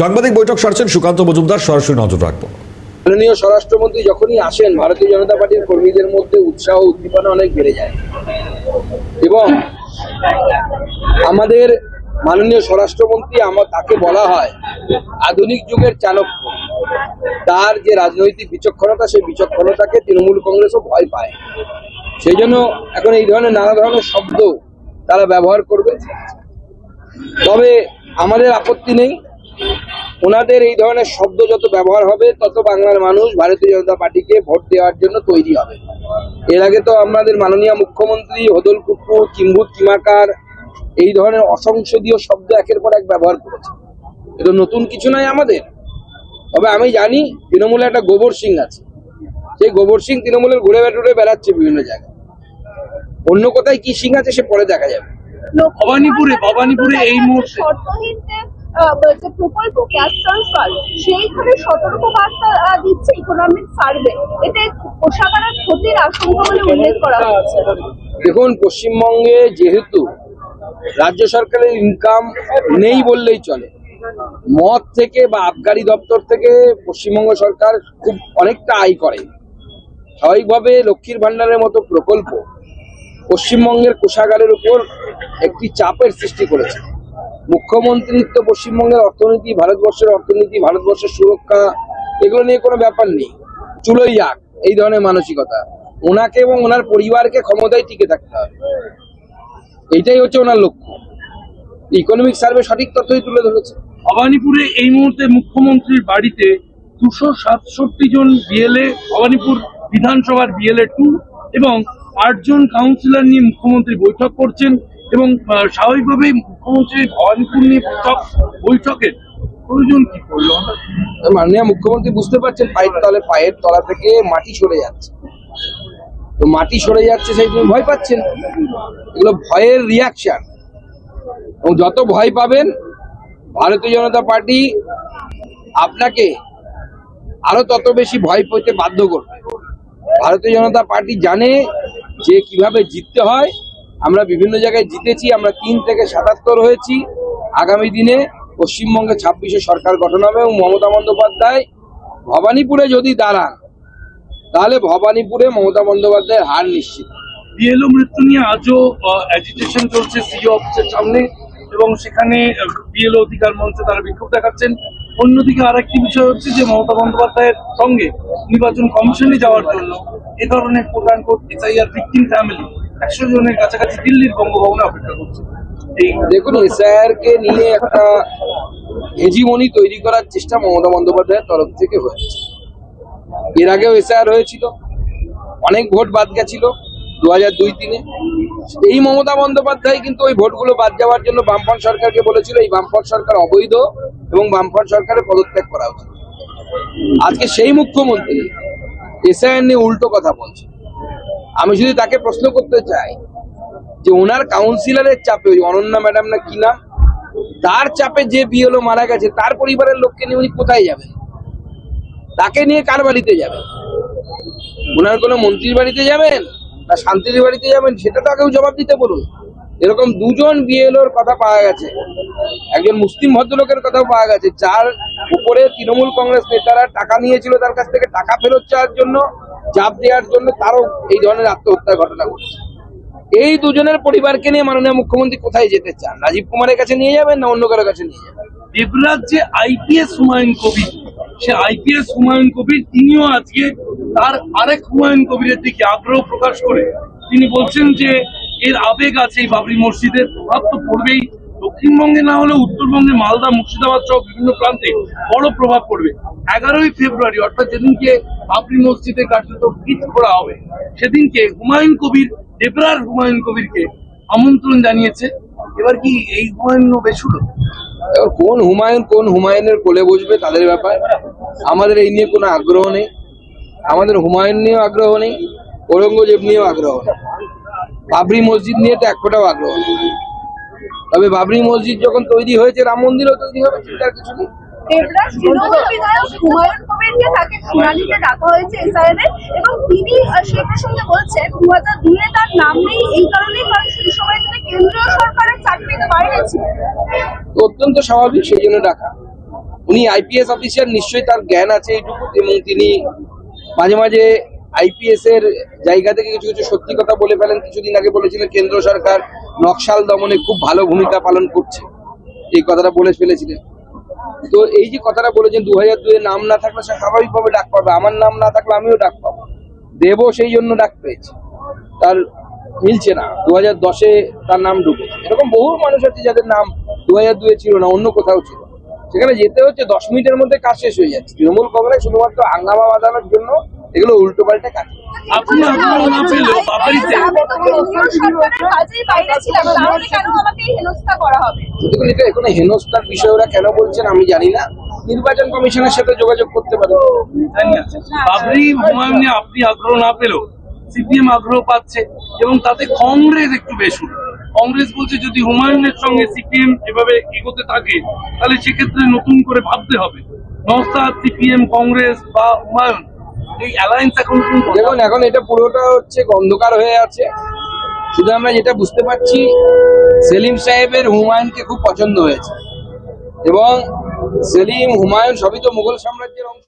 সাংবাদিক বৈঠক সারছেন সুকান্ত মজুমদার, সরাসরি নজর রাখবো। মাননীয় স্বরাষ্ট্রমন্ত্রী যখনই আসেন ভারতীয় জনতা পার্টির কর্মীদের মধ্যে উৎসাহ উদ্দীপনা অনেক বেড়ে যায় এবং আমাদের মাননীয় স্বরাষ্ট্রমন্ত্রী তাকে বলা হয় আধুনিক যুগের চাণক্য। তার যে রাজনৈতিক বিচক্ষণতা, সেই বিচক্ষণতাকে তৃণমূল কংগ্রেসও ভয় পায়। সেই জন্য এখন এই ধরনের নানা ধরনের শব্দ তারা ব্যবহার করবে। তবে আমাদের আপত্তি নেই, ওনাদের এই ধরনের শব্দ যত ব্যবহার হবে তত বাংলার মানুষ ভারতীয় জনতা পার্টিকে ভোট দেওয়ার জন্য তৈরি হবে। এর আগে তো আমাদের মাননীয় মুখ্যমন্ত্রী হদল কুকুর, কিম্ভূত কিমাকার এই ধরনের অসংসদীয় শব্দ একের পর এক ব্যবহার করেছে। এটা নতুন কিছু নয় আমাদের। তবে আমি জানি তৃণমূলে একটা গোবর সিং আছে, সেই গোবর সিং তৃণমূলের ঘুরে বেড়াচ্ছে বিভিন্ন জায়গায়। অন্য কোথায় কি সিং আছে সে পরে দেখা যাবে। ভবানীপুরে এই মুহূর্তে প্রকল্প ক্যাশ ট্রান্সফার সেইখানে সতর্ক বার্তা দিচ্ছে ইকোনমিক সার্ভে, এতে কোষাগারের ক্ষতির আশঙ্কা বলে উল্লেখ করা হয়েছে। দেখুন, পশ্চিমবঙ্গে যেহেতু রাজ্য সরকারের ইনকাম নেই বললেই চলে, মদ থেকে বা আবগারি দপ্তর থেকে পশ্চিমবঙ্গ সরকার খুব অনেকটা আয় করে। স্বাভাবিকভাবে লক্ষ্মীর ভান্ডারের মতো প্রকল্প পশ্চিমবঙ্গের কোষাগারের উপর একটি চাপের সৃষ্টি করেছে। মুখ্যমন্ত্রীর তো পশ্চিমবঙ্গের অর্থনীতি, ভারতবর্ষের অর্থনীতি, ভারতবর্ষের সুরক্ষা, এগুলো নিয়ে কোনো ব্যাপার নেই, চুলোই যাক এই ধরনের মানসিকতা। ওনাকে এবং ওনার পরিবারকে ক্ষমতায় টিকে থাকতে হবে, এইটাই হচ্ছে ওনার লক্ষ্য। ইকোনমিক সার্ভে সঠিক তথ্যই তুলে ধরেছে। ভবানীপুরে এই মুহূর্তে মুখ্যমন্ত্রীর বাড়িতে 267 জন বিএলএ, ভবানীপুর বিধানসভার বিএলএ 2 এবং 8 জন কাউন্সিলর নিয়ে মুখ্যমন্ত্রী বৈঠক করছেন এবং স্বাভাবিকভাবেই মুখ্যমন্ত্রী ভবানীপুর নিয়ে বৈঠকের প্রয়োজন কি করলো? মাননীয় মুখ্যমন্ত্রী বুঝতে পারছেন পায়ের তলা থেকে মাটি সরে যাচ্ছে, তো মাটি সরে যাচ্ছে সেই জন্য ভয় পাচ্ছেন। এগুলো ভয়ের রিয়াকশন, এবং যত ভয় পাবেন ভারতীয় জনতা পার্টি আপনাকে আরো তত বেশি ভয় পেতে বাধ্য করবে। ভারতীয় জনতা পার্টি জানে যে কিভাবে জিততে হয়। আমরা বিভিন্ন জায়গায় জিতেছি, আমরা 3 থেকে 77 হয়েছি। আগামী দিনে পশ্চিমবঙ্গে 26-এ সরকার গঠন হবে এবং মমতা বন্দ্যোপাধ্যায় ভবানীপুরে যদি দাঁড়ান তাহলে ভবানীপুরে মমতা বন্দ্যোপাধ্যায়ের হার নিশ্চিত। বিএলও মৃত্যু নিয়ে আজও অ্যাজিটেশন চলছে সিও অফিসের সামনে এবং সেখানে বিএলও অধিকার মঞ্চে তারা বিক্ষোভ দেখাচ্ছেন। অন্যদিকে আরেকটি বিষয় হচ্ছে যে মমতা বন্দ্যোপাধ্যায়ের সঙ্গে নির্বাচন কমিশনে যাওয়ার জন্য এ ধরনের কোটান কোট এসআইআর ভিকটিম ফ্যামিলি 100 জনের কাছাকাছি দিল্লির বঙ্গভবনে অপেক্ষা করছে। দেখুন, এসআইআর কে নিয়ে একটা হেজিমনি তৈরি করার চেষ্টা মমতা বন্দ্যোপাধ্যায়ের তরফ থেকে হয়েছে। এর আগেও এসআইআর হয়েছিল, অনেক ভোট বাদ গেছিল 2002-3-এ। এই মমতা বন্দ্যোপাধ্যায় কিন্তু ওই ভোটগুলো বাদ যাওয়ার জন্য বামফ্রন্ট সরকারকে বলেছিল এই বামফ্রন্ট সরকার অবৈধ এবং বামফ্রন্ট সরকারের পদত্যাগ করা উচিত। আজকে সেই মুখ্যমন্ত্রী এসআইআর নিয়ে উল্টো কথা বলছে। আমি যদি তাকে প্রশ্ন করতে চাই যে ওনার কাউন্সিলরের চাপে, ওই অনন্যা ম্যাডাম না কি নাম, তার চাপে যে বিএলও মারা গেছে তার পরিবারের লোককে নিয়ে উনি কোথায় যাবেন? তাকে নিয়ে কার বাড়িতে যাবেন? ওনার কোনো মন্ত্রীর বাড়িতে যাবেন না শান্তির বাড়িতে যাবেন? সেটা তো আগেও জবাব দিতে বলুন। এরকম 2 জন বিএলওর কথা পাওয়া গেছে, একজন মুসলিম ভদ্রলোকের কথাও পাওয়া গেছে, যার উপরে তৃণমূল কংগ্রেস নেতারা টাকা নিয়েছিল তার কাছ থেকে টাকা ফেরত চাওয়ার জন্য, চাপ দেওয়ার জন্য তারও এই ধরনের আত্মহত্যার ঘটনা ঘটেছে। এই 2 জনের পরিবারকে নিয়ে মাননীয় মুখ্যমন্ত্রী কোথায় যেতে চান? রাজীব কুমারের কাছে নিয়ে যাবেন না অন্য কারোর কাছে নিয়ে যাবেন? দেবরাজ যে আইপিএস হুমায়ুন কবির, সে আইপিএস হুমায়ুন কবির তিনিও আজকে তার আরেক হুমায়ুন কবিরের দিকে আগ্রহ প্রকাশ করে তিনি বলছেন যে এর আবেগ আছে এই বাবরি মসজিদের, প্রভাব তো পড়বেই। দক্ষিণবঙ্গে না হলে উত্তরবঙ্গে মালদা, মুর্শিদাবাদ সহ বিভিন্ন প্রান্তে বড় প্রভাব পড়বে। 11ই ফেব্রুয়ারি অর্থাৎ যেদিনকে বাবরি মসজিদে কার্যত ভিত করা হবে, সেদিনকে হুমায়ুন কবির, দেবরার হুমায়ুন কবিরকে আমন্ত্রণ জানিয়েছে। এবার কি এই হুমায়ুন বেসুরো? কোন হুমায়ুনের কোলে বসবে তাদের ব্যাপার। আমাদের এই নিয়ে কোনো আগ্রহ নেই, আমাদের হুমায়ুন নিয়েও আগ্রহ নেই, ঔরঙ্গজেব নিয়েও আগ্রহ নেই, বাবরি মসজিদ নিয়ে তো এক ফোঁটাও আগ্রহ নেই। তবে বাবরি মসজিদ যখন তৈরি হয়েছে রাম মন্দিরও তৈরি হবে, চিন্তার কিছু নেই। দেবরাজ তৃণমূল বিধায়ক হুমায়ুন কবিরকে তাকে শুনানিতে ডাকা হয়েছে এসআইআর এবং তিনি সেই প্রসঙ্গে বলছেন 2002-এ তার নাম নেই, এই কারণেই কারণ সেই সময় তিনি কেন্দ্রীয় সরকারের চাকরিতে বাইরে ছিলেন। অত্যন্ত স্বাভাবিক, সেই জন্য ডাকা। উনি আইপিএস অফিসার, নিশ্চয়ই তার জ্ঞান আছে এইটুকু, এবং তিনি মাঝে মাঝে আইপিএস এর জায়গা থেকে কিছু কিছু সত্যি কথা বলে ফেলেন। কিছুদিন আগে বলেছিলেন কেন্দ্র সরকার নকশাল দমনে খুব ভালো ভূমিকা পালন করছে, এই কথাটা বলে ফেলেছিলেন। তো এই যে কথাটা বলেছেন 2002 নাম না থাকলে সে স্বাভাবিকভাবে ডাক পাবে, আমার নাম না থাকলে আমিও ডাক পাবো, দেবও সেই জন্য ডাক পেয়েছে, তার মিলছে না। 2010 তার নাম ঢুকেছে। এরকম বহু মানুষ আছে যাদের নাম 2002 ছিল না, অন্য কোথাও ছিল, সেখানে যেতে হচ্ছে 10 মিনিটের মধ্যে কাজ শেষ হয়ে যাচ্ছে। তৃণমূল কংগ্রেস শুধুমাত্র হাঙ্গামা বাঁধানোর জন্য এগুলো উল্টো পাল্টে কাজ করে। আপনি আগ্রহ না পেলেও বাবারিতে দেখুন, এটা এখানে হেনস্থার বিষয় ওরা কেন বলছেন আমি জানি না, নির্বাচন কমিশনের সাথে যোগাযোগ করতে পারে। বাবরি হুমায়ুন নিয়ে আপনি আগ্রহ না পেলেও সিপিএম আগ্রহ পাচ্ছে, এবং তাতে কংগ্রেস একটু বেশি। কংগ্রেস বলছে যদি হুমায়ুনের সঙ্গে সিপিএম এভাবে এগোতে থাকে তাহলে সেক্ষেত্রে নতুন করে ভাবতে হবে। নওশাদ, সিপিএম, কংগ্রেস বা হুমায়ুন, এই অ্যালায়েন্স এখন দেখুন, এখন এটা পুরোটা হচ্ছে অন্ধকার হয়ে আছে। শুধু আমরা যেটা বুঝতে পারছি, সেলিম সাহেবের হুমায়ুনকে খুব পছন্দ হয়েছে, এবং সেলিম হুমায়ুন সবই তো মুঘল সাম্রাজ্যের অংশ।